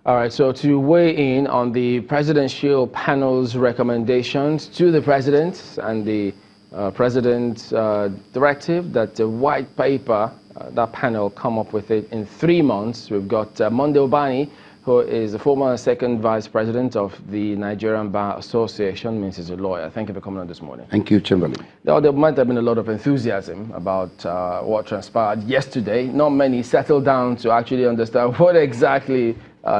All right, so to weigh in on the presidential panel's recommendations to the president and the president's directive that the white paper, that panel come up with it in 3 months, we've got Monday Ubani, who is the former second vice president of the Nigerian Bar Association, means he's a lawyer. Thank you for coming on this morning. Thank you, Chamberlain. Now, there might have been a lot of enthusiasm about what transpired yesterday. Not many settled down to actually understand what exactly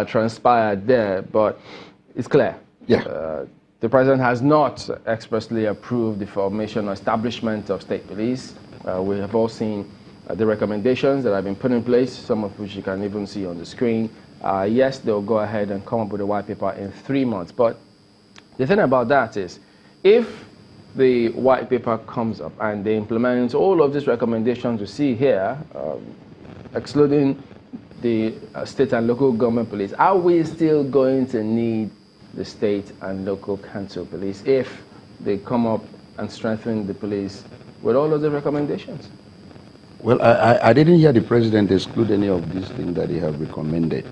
transpired there, but it's clear. Yeah. The president has not expressly approved the formation or establishment of state police. We have all seen the recommendations that have been put in place, some of which you can even see on the screen. Yes, they'll go ahead and come up with a white paper in 3 months. But the thing about that is, if the white paper comes up and they implement all of these recommendations you see here, excluding the state and local government police, are we still going to need the state and local council police if they come up and strengthen the police with all of the recommendations? Well, I didn't hear the president exclude any of these things that he have recommended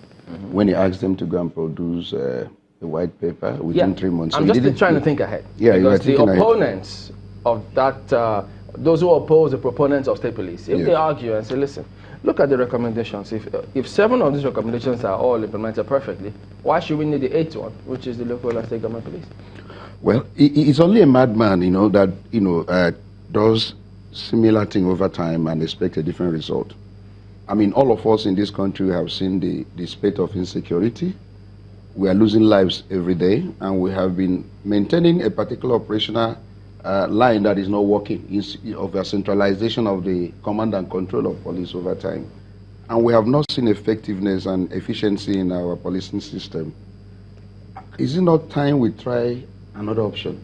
when he asked them to go and produce a white paper within 3 months. I'm just trying to think ahead. Yeah, because the opponents of that, those who oppose the proponents of state police, if they argue and say, listen, look at the recommendations. If 7 of these recommendations are all implemented perfectly, why should we need the 8th one, which is the local and state government police? Well, it's only a madman, that does similar thing over time and expect a different result. I mean, all of us in this country have seen the spate of insecurity. We are losing lives every day, and we have been maintaining a particular operational line that is not working, of a centralization of the command and control of police over time. And we have not seen effectiveness and efficiency in our policing system. Is it not time we try another option?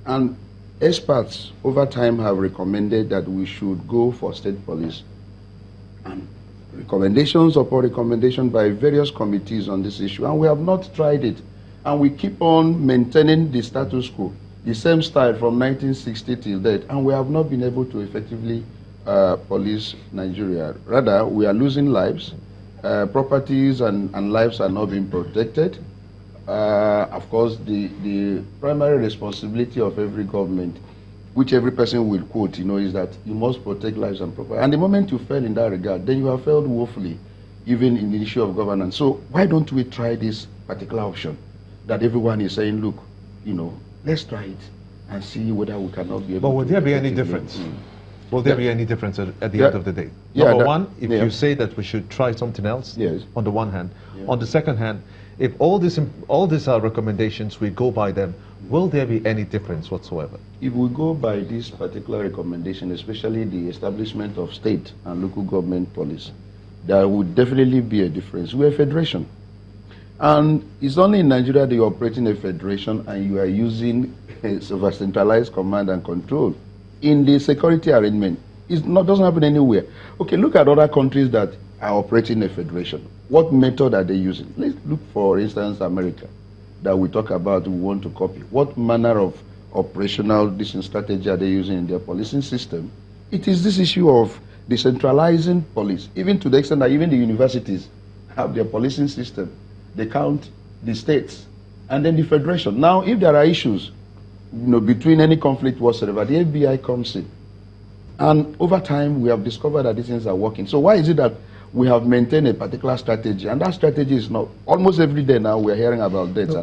And experts over time have recommended that we should go for state police. And recommendations upon recommendation by various committees on this issue, and we have not tried it. And we keep on maintaining the status quo, the same style from 1960 till date, and we have not been able to effectively police Nigeria. Rather, we are losing lives, properties and lives are not being protected. Of course, the primary responsibility of every government, which every person will quote, is that you must protect lives and property. And the moment you fail in that regard, then you have failed woefully, even in the issue of governance. So why don't we try this particular option that everyone is saying, look, let's try it and see whether we cannot be able to. But would there be any difference? Will there be any difference at the end of the day? Number one, if you say that we should try something else, on the one hand. On the second hand, if all these are recommendations, we go by them, will there be any difference whatsoever? If we go by this particular recommendation, especially the establishment of state and local government police, there would definitely be a difference. We're a federation. And it's only in Nigeria that you're operating a federation and you are using a centralized command and control. In the security arrangement, doesn't happen anywhere. Okay, look at other countries that are operating a federation. What method are they using? Let's look, for instance, America, that we talk about, we want to copy. What manner of operational strategy are they using in their policing system? It is this issue of decentralizing police, even to the extent that even the universities have their policing system. They count the states and then the federation. Now, if there are issues, between any conflict whatsoever, the FBI comes in. And over time, we have discovered that these things are working. So why is it that we have maintained a particular strategy, and that strategy is not, almost every day now we're hearing about that.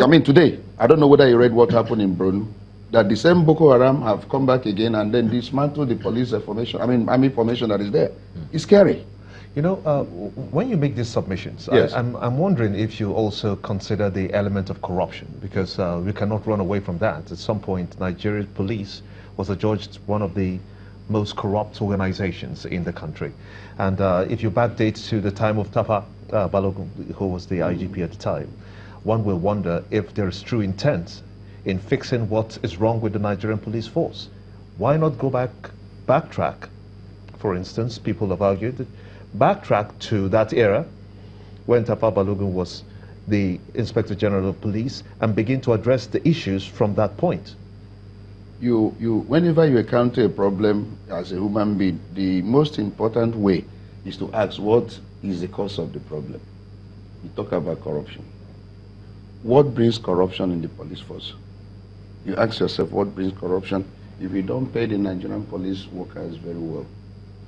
I mean, today, I don't know whether you read what happened in Borno, that the same Boko Haram have come back again and then dismantled the police formation, army formation that is there. It's scary. When you make these submissions, I'm wondering if you also consider the element of corruption, because we cannot run away from that. At some point, Nigeria's police was adjudged one of the most corrupt organizations in the country. And if you backdate to the time of Tafa Balogun, who was the IGP at the time, one will wonder if there is true intent in fixing what is wrong with the Nigerian police force. Why not go backtrack? For instance, people have argued that backtrack to that era when Tafa Balogun was the Inspector General of Police and begin to address the issues from that point. Whenever you encounter a problem as a human being, the most important way is to ask what is the cause of the problem. You talk about corruption. What brings corruption in the police force? You ask yourself, what brings corruption? If you don't pay the Nigerian police workers very well,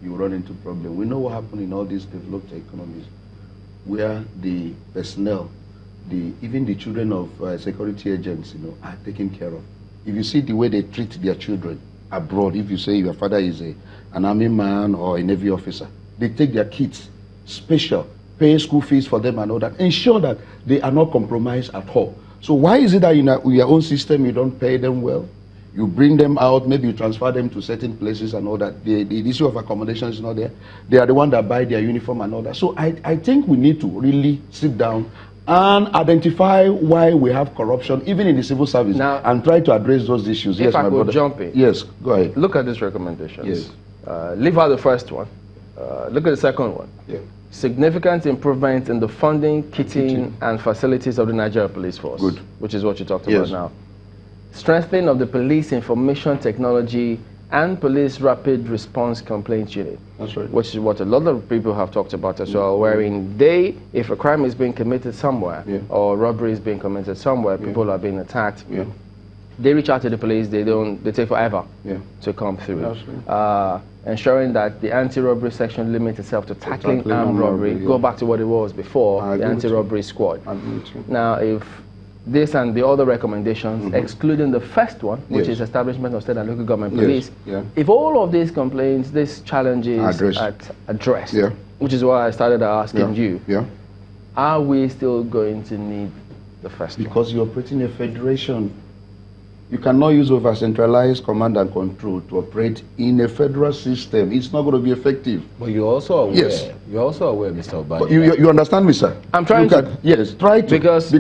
you run into problem. We know what happened in all these developed economies, where the personnel, even the children of security agents, are taken care of. If you see the way they treat their children abroad, if you say your father is an army man or a Navy officer, they take their kids special, pay school fees for them and all that, ensure that they are not compromised at all. So why is it that in your own system you don't pay them well? You bring them out, maybe you transfer them to certain places and all that. The issue of accommodation is not there. They are the ones that buy their uniform and all that. So I think we need to really sit down and identify why we have corruption, even in the civil service, now, and try to address those issues. If I could jump in. Yes, go ahead. Look at these recommendations. Yes. Leave out the first one. Look at the second one. Yeah. Significant improvement in the funding, kitting, and facilities of the Nigeria Police Force. Good. Which is what you talked about now. Strengthening of the police information technology and police rapid response complaints unit. That's right. Which is what a lot of people have talked about as well, wherein if a crime is being committed somewhere, or robbery is being committed somewhere, people are being attacked, they reach out to the police, they take forever to come through. Ensuring that the anti-robbery section limits itself to tackling armed robbery, go back to what it was before, the anti-robbery squad. Now, if this and the other recommendations, excluding the first one, which is establishment of state and local government police, if all of these complaints, these challenges are addressed, which is why I started asking you, are we still going to need the first one? Because you're operating a federation. You cannot use over-centralized command and control to operate in a federal system. It's not going to be effective. But you're also aware, you're also aware, Mr. Ubani. You understand me, sir? I'm trying to. Yes, try to. Because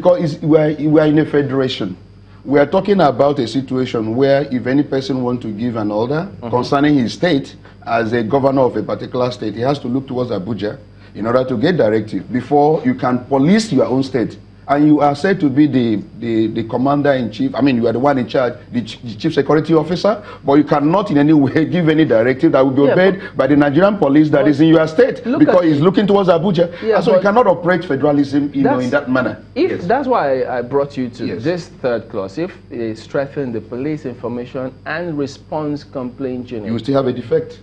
we are in a federation. We are talking about a situation where if any person wants to give an order concerning his state, as a governor of a particular state, he has to look towards Abuja in order to get directive before you can police your own state. And you are said to be the commander-in-chief. I mean, you are the one in charge, the chief security officer, but you cannot in any way give any directive that will be obeyed by the Nigerian police that is in your state, because he's looking towards Abuja. And so you cannot operate federalism in that manner. That's why I brought you to this third clause. If they strengthen the police information and response complaint unit, you still have a defect.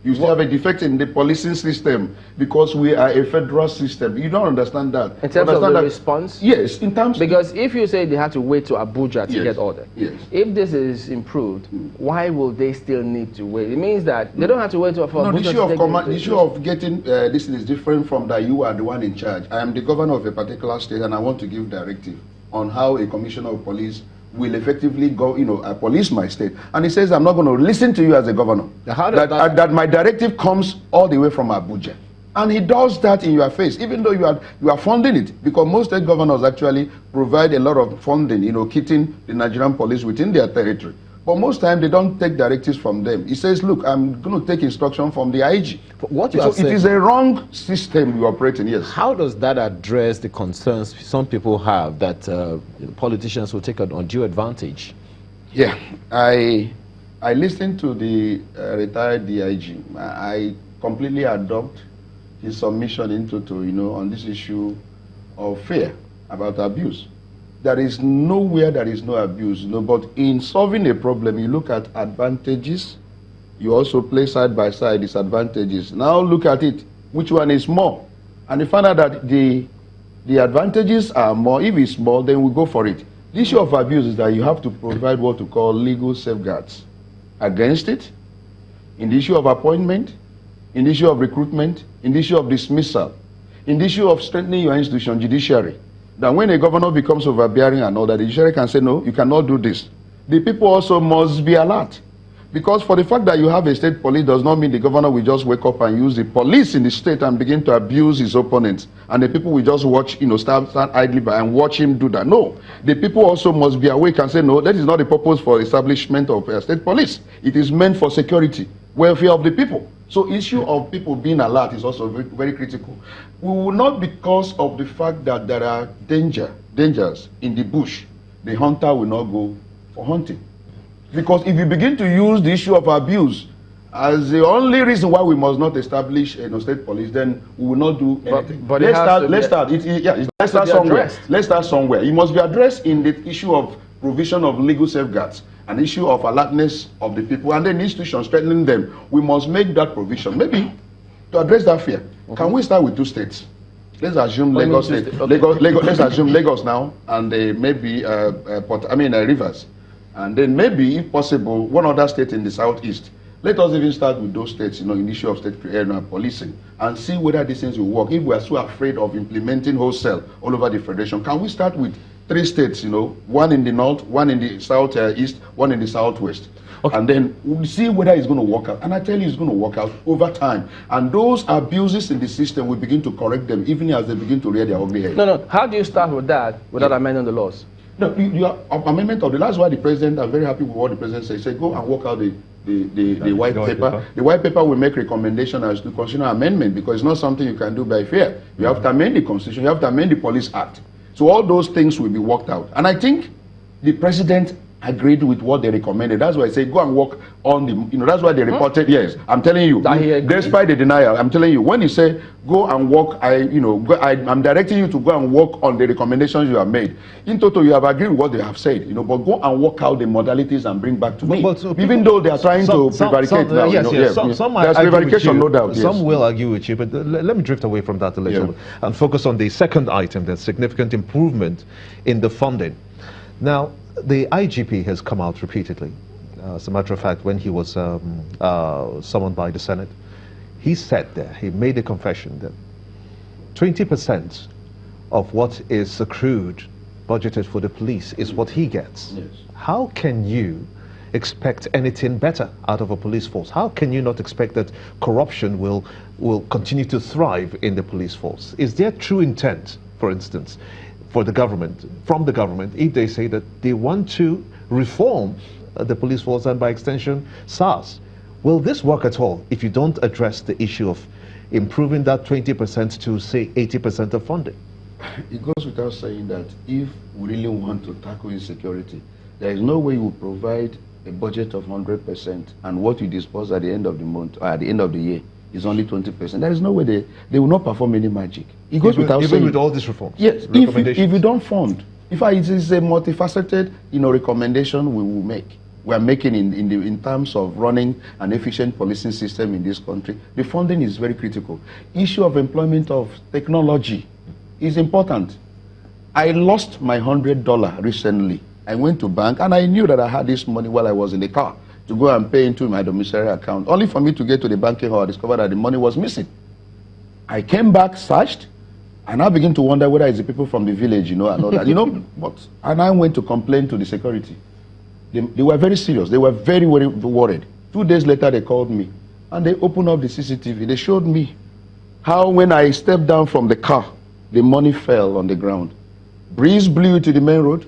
You still have a defect in the policing system because we are a federal system. You don't understand that. In terms of the response? Yes, in terms. Because if you say they had to wait to Abuja to get order, if this is improved, why will they still need to wait? It means that they don't have to wait for Abuja the issue of getting this is different from that you are the one in charge. I am the governor of a particular state and I want to give directive on how a commissioner of police will effectively go, police my state. And he says, I'm not going to listen to you as a governor. That my directive comes all the way from Abuja. And he does that in your face, even though you are funding it. Because most state governors actually provide a lot of funding, keeping the Nigerian police within their territory. But most times they don't take directives from them. He says, look, I'm going to take instruction from the IG. It is a wrong system you operate in, yes. How does that address the concerns some people have that politicians will take an undue advantage? Yeah, I listened to the retired DIG. I completely adopt his submission on this issue of fear about abuse. There is nowhere there is no abuse, but in solving a problem, you look at advantages, you also play side by side disadvantages. Now look at it, which one is more? And you find out that the advantages are more. If it's more, then we go for it. The issue of abuse is that you have to provide what we call legal safeguards against it, in the issue of appointment, in the issue of recruitment, in the issue of dismissal, in the issue of strengthening your institution, judiciary. That when a governor becomes overbearing and all that, the judiciary can say, no, you cannot do this. The people also must be alert. Because for the fact that you have a state police does not mean the governor will just wake up and use the police in the state and begin to abuse his opponents. And the people will just watch, stand idly by and watch him do that. No. The people also must be awake and say, no, that is not the purpose for establishment of a state police. It is meant for security, welfare of the people. So issue of people being alert is also very, very critical. We will not, because of the fact that there are dangers in the bush, the hunter will not go for hunting. Because if you begin to use the issue of abuse as the only reason why we must not establish state police, then we will not do anything. But let's start somewhere. Let's start somewhere. It must be addressed in the issue of provision of legal safeguards, an issue of alertness of the people, and then institutions strengthening them. We must make that provision. Maybe to address that fear, can we start with 2 states? Let's assume Lagos State. Okay. Let's assume Lagos now, and maybe Rivers, and then maybe, if possible, one other state in the southeast. Let us even start with those states, in the issue of state policing, and see whether these things will work. If we are so afraid of implementing wholesale all over the federation, can we start with 3 states? One in the north, one in the southeast, one in the southwest. Okay. And then we'll see whether it's going to work out. And I tell you, it's going to work out over time. And those abuses in the system, we begin to correct them, even as they begin to rear their ugly head. No. How do you start with that without amending the laws? No, amendment of the law. That's why the president, I'm very happy with what the president said. He said, go and work out the white paper. The white paper will make recommendation as to constitutional amendment, because it's not something you can do by fear. You have to amend the constitution. You have to amend the Police Act. So all those things will be worked out. And I think the president agreed with what they recommended. That's why I say go and work on the, that's why they reported, yes, I'm telling you, despite the denial, I'm telling you, when you say go and work, I'm directing you to go and work on the recommendations you have made. In total, you have agreed with what they have said, but go and work out the modalities and bring back to me. Even though they are trying to prevaricate now. There's prevarication, no doubt. Some will argue with you, but let me drift away from that a little and focus on the second item, the significant improvement in the funding. Now, the IGP has come out repeatedly. As a matter of fact, when he was summoned by the Senate, he said there, he made a confession that 20% of what is accrued, budgeted for the police, is what he gets. Yes. How can you expect anything better out of a police force? How can you not expect that corruption will continue to thrive in the police force? Is there true intent, for instance, from the government, if they say that they want to reform the police force and by extension SARS? Will this work at all if you don't address the issue of improving that 20% to, say, 80% of funding? It goes without saying that if we really want to tackle insecurity, there is no way you will provide a budget of 100% and what you disperse at the end of the month or at the end of the year is only 20%. There is no way they will not perform any magic. It goes without saying. Even with all these reforms? Yes, if you don't fund. In fact, it is a multifaceted recommendation we will make. We are making in terms of running an efficient policing system in this country. The funding is very critical. Issue of employment of technology is important. I lost my $100 recently. I went to bank and I knew that I had this money while I was in the car to go and pay into my domiciliary account. Only for me to get to the banking hall, I discovered that the money was missing. I came back, searched, and I began to wonder whether it's the people from the village, and all that, and I went to complain to the security. They were very serious. They were very, very worried. 2 days later, they called me, and they opened up the CCTV. They showed me how when I stepped down from the car, the money fell on the ground. Breeze blew to the main road.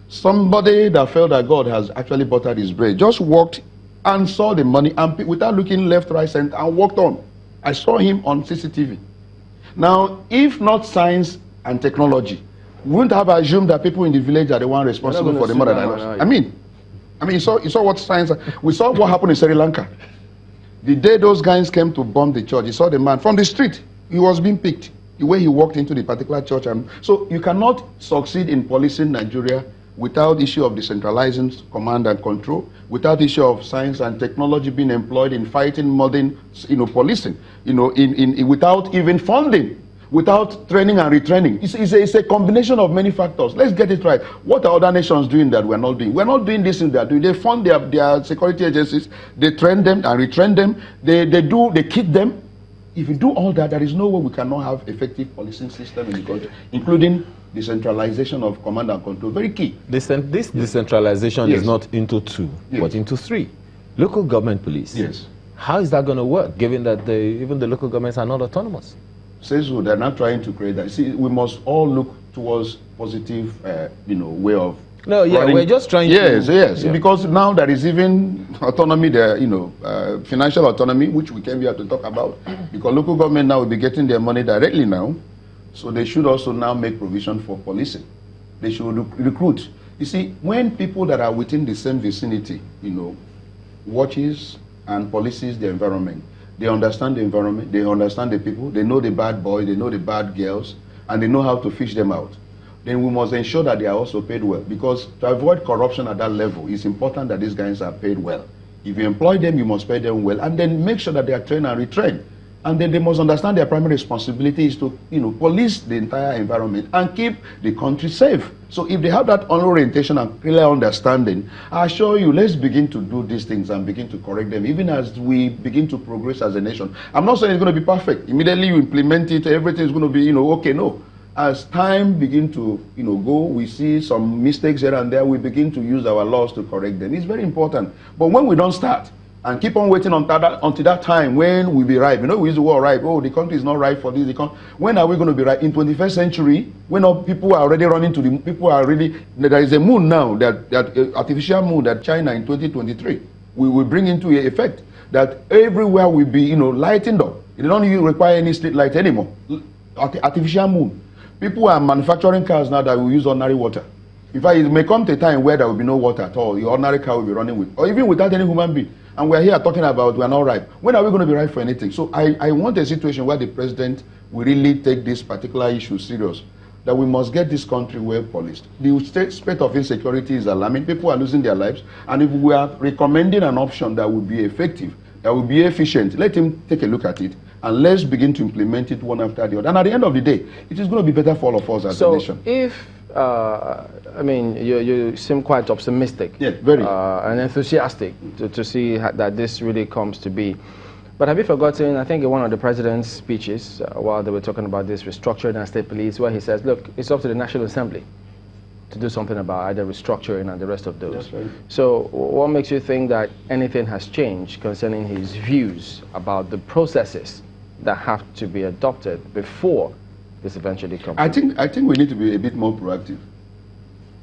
Somebody that felt that God has actually buttered his bread just walked and saw the money and without looking left, right, center, and walked on. I saw him on CCTV. Now, if not science and technology, we wouldn't have assumed that people in the village are the one responsible for the murder that I lost. I mean, you saw what science. We saw what happened in Sri Lanka. The day those guys came to bomb the church, you saw the man from the street. He was being picked. The way he walked into the particular church, and so you cannot succeed in policing Nigeria without issue of decentralizing command and control, without issue of science and technology being employed in fighting modern, policing, without even funding, without training and retraining. It's a combination of many factors. Let's get it right. What are other nations doing that we're not doing? We're not doing this thing they're doing. They fund their security agencies, they train them and retrain them, they keep them. If you do all that, there is no way we cannot have effective policing system in the country, including decentralization of command and control. Very key. This decentralization is not into 2, but into 3. Local government police. Yes. How is that going to work, given that even the local governments are not autonomous? Says so, they're not trying to create that. See, we must all look towards positive, way of. No, running. We're just trying to. Yes. Because now there is even autonomy there, financial autonomy, which we came here to talk about. Because local government now will be getting their money directly now. So they should also now make provision for policing. They should recruit. You see, when people that are within the same vicinity, watches and polices the environment. They understand the environment, they understand the people, they know the bad boys, they know the bad girls, and they know how to fish them out. Then we must ensure that they are also paid well, because to avoid corruption at that level, it's important that these guys are paid well. If you employ them, you must pay them well, and then make sure that they are trained and retrained. And then they must understand their primary responsibility is to, police the entire environment and keep the country safe. So if they have that orientation and clear understanding, I assure you, let's begin to do these things and begin to correct them, even as we begin to progress as a nation. I'm not saying it's going to be perfect. Immediately you implement it, everything is going to be, okay, no. As time begin to, go, we see some mistakes here and there, we begin to use our laws to correct them. It's very important. But when we don't start, and keep on waiting until that time when we be ripe. We use the word ripe. Oh, the country is not ripe for this. When are we going to be ripe? In 21st century, when people are already running to the, people are really, there is a moon now, that artificial moon that China in 2023, we will bring into effect, that everywhere will be, lightened up. They don't even require any street light anymore. Artificial moon. People are manufacturing cars now that will use ordinary water. In fact, it may come to a time where there will be no water at all. Your ordinary car will be running with, or even without any human being. And we're here talking about we are not ripe. When are we going to be ripe for anything? So I want a situation where the president will really take this particular issue serious, that we must get this country well policed. The state of insecurity is alarming. People are losing their lives. And if we are recommending an option that will be effective, that will be efficient, let him take a look at it, and let's begin to implement it one after the other. And at the end of the day, it is going to be better for all of us as a nation. If you seem quite optimistic, yes, very, and enthusiastic to see that this really comes to be. But have you forgotten, I think in one of the president's speeches, while they were talking about this restructuring and state police, where he says, look, it's up to the National Assembly to do something about either restructuring and the rest of those. Right. So what makes you think that anything has changed concerning his views about the processes that have to be adopted before this eventually comes? I think we need to be a bit more proactive.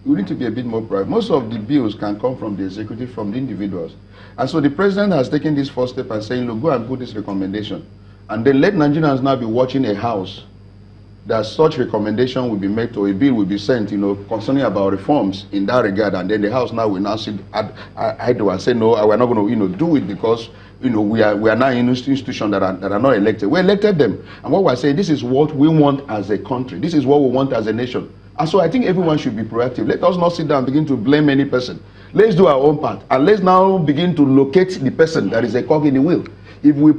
We need to be a bit more proactive. Most of the bills can come from the executive, from the individuals. And so the president has taken this first step and saying, look, go and put this recommendation. And then let Nigerians now be watching a house that such recommendation will be made, or a bill will be sent, concerning about reforms in that regard. And then the house now will now sit idle and say, no, we're not going to, do it because we are now in institutions that are not elected. We elected them. And what we're saying, this is what we want as a country. This is what we want as a nation. And so I think everyone should be proactive. Let us not sit down and begin to blame any person. Let's do our own part. And let's now begin to locate the person that is a cog in the wheel. If we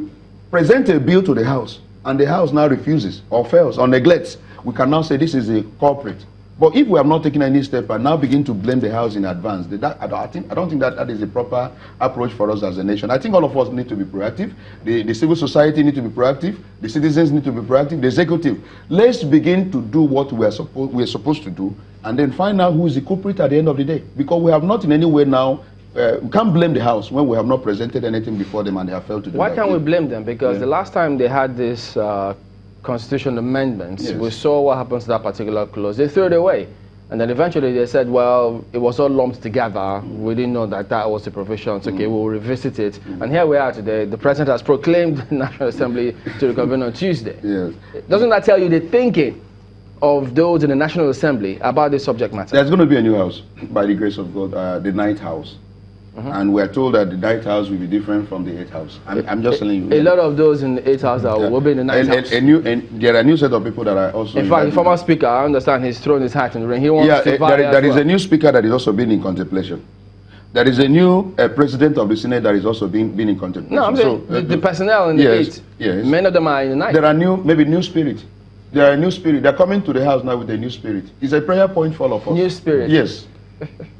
present a bill to the House, and the House now refuses or fails or neglects, we can now say this is a culprit. But if we have not taken any step and now begin to blame the House in advance, I don't think that is a proper approach for us as a nation. I think all of us need to be proactive. The civil society need to be proactive. The citizens need to be proactive. The executive. Let's begin to do what we are supposed to do, and then find out who is the culprit at the end of the day. Because we have not in any way now, we can't blame the House when we have not presented anything before them and they have failed to do Why that. can't we blame them? Because the last time they had this constitutional amendments, yes, we saw what happens to that particular clause. They threw it away. And then eventually they said, well, it was all lumped together. We didn't know that that was the provision. So, okay, we'll revisit it. And here we are today. The president has proclaimed the National Assembly to reconvene on Tuesday. Yes. Doesn't that tell you the thinking of those in the National Assembly about this subject matter? There's going to be a new house, by the grace of God, the ninth house. And we're told that the ninth house will be different from the eighth house. I'm just telling you. A lot of those in the eighth house will be in the ninth house. And there are a new set of people that are also. In fact, the former speaker, I understand he's thrown his hat in the ring. He wants to there is a new speaker that is also being in contemplation. There is a new president of the Senate that is also being in contemplation. No, I'm saying the personnel in the eighth. Yes. Many of them are in the ninth. There are new spirit. They are a new spirit. They're coming to the house now with a new spirit. It's a prayer point for all of us. New spirit. Yes.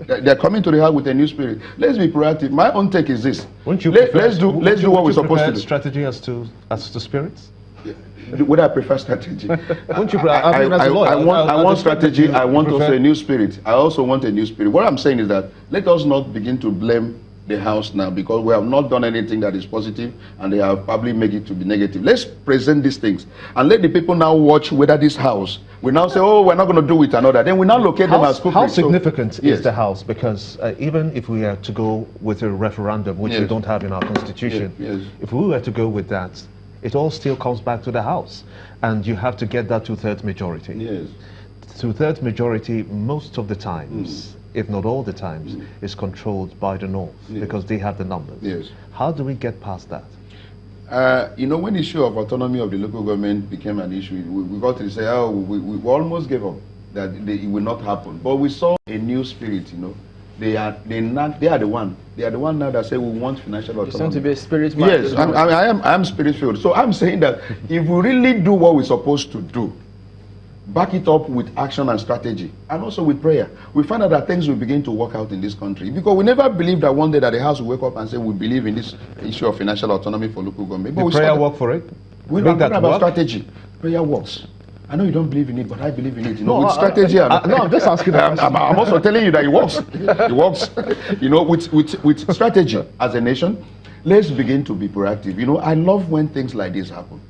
They're coming to the house with a new spirit. Let's be proactive. My own take is this. Let's do what we're supposed to do. Strategy as to spirits? Would I prefer strategy? I want strategy. I want also a new spirit. I also want a new spirit. What I'm saying is that let us not begin to blame the House now because we have not done anything that is positive and they have probably made it to be negative. Let's present these things and let the people now watch whether this House will now say, oh, we're not going to do it another. Then we now locate them as culprits. How significant is the House? Because even if we are to go with a referendum, which we don't have in our constitution, if we were to go with that, it all still comes back to the House. And you have to get that 2/3 majority. Yes. 2/3 majority most of the times if not all the times, is controlled by the North because they have the numbers. Yes. How do we get past that? When the issue of autonomy of the local government became an issue, we got to say, oh, we almost gave up, that it will not happen. But we saw a new spirit, They are the one now that say we want financial autonomy. You seem to be a spirit man. Yes, I'm spirit filled. So I'm saying that if we really do what we're supposed to do, back it up with action and strategy, and also with prayer, we find out that things will begin to work out in this country. Because we never believed that one day that the House will wake up and say we believe in this issue of financial autonomy for local government. But prayer work for it? We're not talking about strategy. Prayer works. I know you don't believe in it, but I believe in it. With strategy. No, I'm just asking. I'm also telling you that it works. It works. With strategy as a nation, let's begin to be proactive. I love when things like this happen.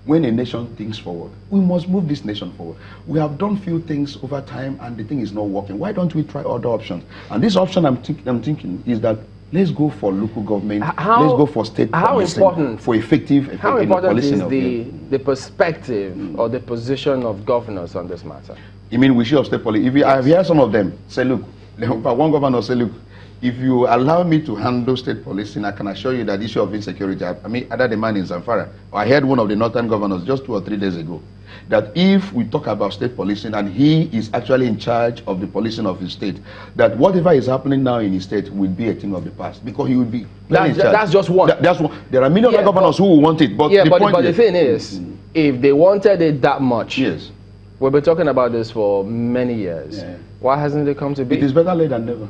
When a nation thinks forward, we must move this nation forward. We have done few things over time, and the thing is not working. Why don't we try other options? And this option I'm thinking is that let's go for local government. Let's go for state policing for effective how important policing is the perspective or the position of governors on this matter? You mean we should have state police? If I've heard some of them say, look, one governor say, look, if you allow me to handle state policing, I can assure you that the issue of insecurity, either the man in Zamfara, or I heard one of the northern governors just 2 or 3 days ago, that if we talk about state policing and he is actually in charge of the policing of his state, that whatever is happening now in his state will be a thing of the past, because he will be in charge. That's just one. That's one. There are many other governors who will want it, but the thing is, if they wanted it that much, yes, we've been talking about this for many years. Yeah. Why hasn't it come to be? It is better late than never.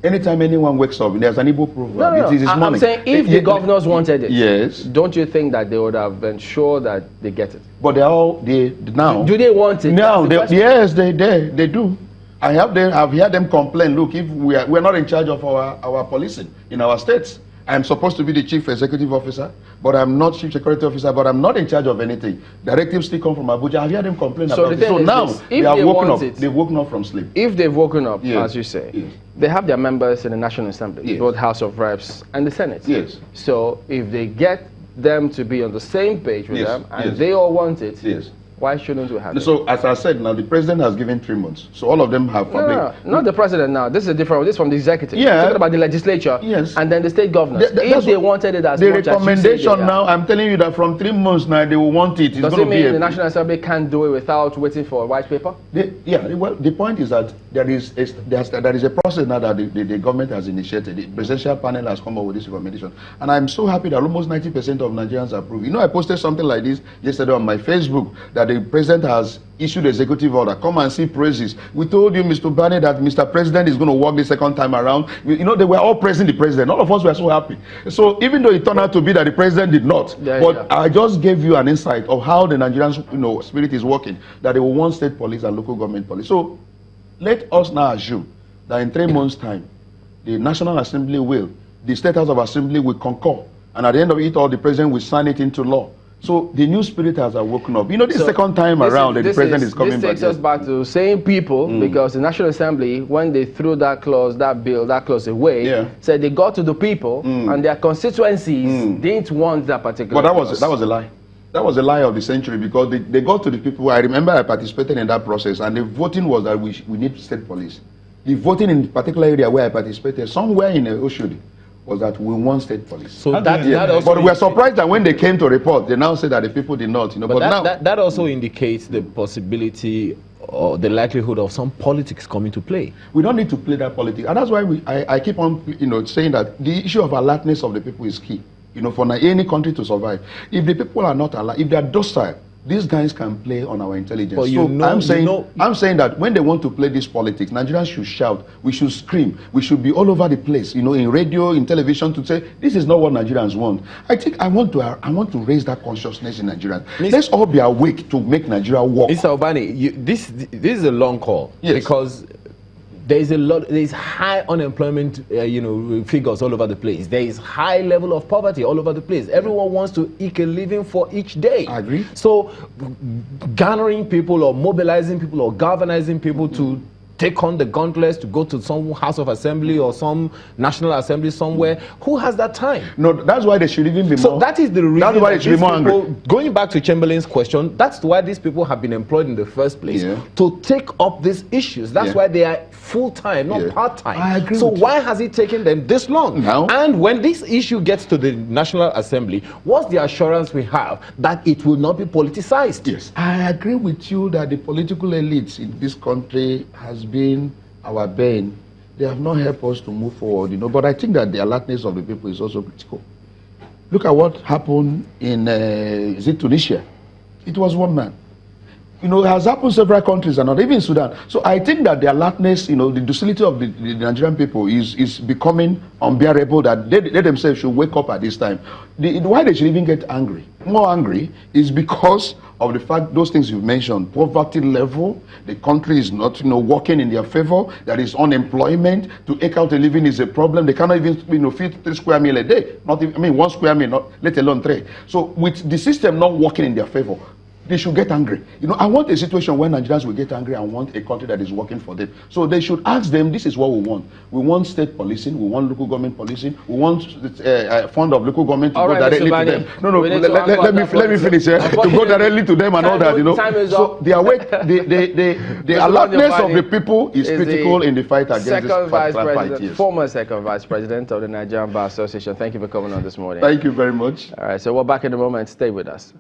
Anytime anyone wakes up, there's an Igbo proverb. No. It is his money. I'm saying if the governors wanted it, yes, don't you think that they would have been sure that they get it? But now. Do they want it? Now, yes, they do. I've heard them complain. Look, if we're not in charge of our policing in our states, I'm supposed to be the chief executive officer, but I'm not chief security officer, but I'm not in charge of anything. Directives still come from Abuja. I've heard them complain about it. So now they have woken up. They've woken up from sleep. If they've woken up, as you say, they have their members in the National Assembly, both House of Reps and the Senate. Yes. So if they get them to be on the same page with them, and they all want it, why shouldn't we have it? So, as I said, now the president has given 3 months. So all of them have... No, not the president now. This is a different one. This is from the executive. Yeah. We're talking about the legislature and then the state governors. If they wanted it as the much recommendation as now, I'm telling you that from 3 months now, they will want it. Does it mean the National Assembly can't do it without waiting for a white paper? Well, the point is that there is a process now that the government has initiated. The presidential panel has come up with this recommendation. And I'm so happy that almost 90% of Nigerians approve. I posted something like this yesterday on my Facebook, that the president has issued executive order. Come and see praises. We told you, Mr. Ubani, that Mr. President is going to work the second time around. They were all praising the president. All of us were so happy. So even though it turned out to be that the president did not, I just gave you an insight of how the Nigerian spirit is working, that they will want state police and local government police. So let us now assume that in 3 months' time, the National Assembly the State House of Assembly will concur, and at the end of it all, the president will sign it into law. So the new spirit has woken up. This second time around that the president is coming back. This takes us back to same people, because the National Assembly, when they threw that clause away, said they got to the people and their constituencies didn't want that particular clause. That was a lie. That was a lie of the century, because they got to the people. I remember I participated in that process, and the voting was that we need state police. The voting in a particular area where I participated, somewhere in Oshodi, was that we want state police. So but we were surprised that when they came to report, they now said that the people did not. But that also indicates the possibility or the likelihood of some politics coming to play. We don't need to play that politics, and that's why I keep on saying that the issue of alertness of the people is key. For any country to survive, if the people are not alert, if they are docile, these guys can play on our intelligence. But I'm saying that when they want to play this politics, Nigerians should shout, we should scream, we should be all over the place, in radio, in television, to say this is not what Nigerians want. I think I want to raise that consciousness in Nigerians. Let's all be awake to make Nigeria work. Mr. Ubani, this is a long call, because there's high unemployment figures all over the place. There is high level of poverty all over the place. Everyone wants to eke a living for each day. I agree. So garnering people or mobilizing people or galvanizing people to take on the gauntlets to go to some House of Assembly or some National Assembly somewhere. Who has that time? No, that's why they should even be more. So that is the reason. That's why they should be more angry. Going back to Chamberlain's question, that's why these people have been employed in the first place, to take up these issues. That's why they are full-time, not part-time. I agree. So why has it taken them this long? Now, and when this issue gets to the National Assembly, what's the assurance we have that it will not be politicized? Yes, I agree with you that the political elites in this country has been our bane. They have not helped us to move forward, but I think that the alertness of the people is also critical. Look at what happened in is it Tunisia? It was one man. It has happened several countries and not even Sudan. So I think that the alertness, the docility of the Nigerian people is becoming unbearable, that they themselves should wake up at this time. Why they should even get angry, more angry, is because of the fact, those things you've mentioned, poverty level, the country is not working in their favor, there is unemployment, to eke out a living is a problem, they cannot even feed 3 square meal a day, not even, 1 square meal, not, let alone 3. So with the system not working in their favor, they should get angry. I want a situation where Nigerians will get angry and want a country that is working for them. So they should ask them, this is what we want. We want state policing, we want local government policing, we want a fund of local government to go directly to them. No, let me finish here. To go directly to them and all that, So the alertness of the people is critical in the fight against this fight. Former Second Vice President of the Nigerian Bar Association. Thank you for coming on this morning. Thank you very much. All right, so we're back in a moment. Stay with us.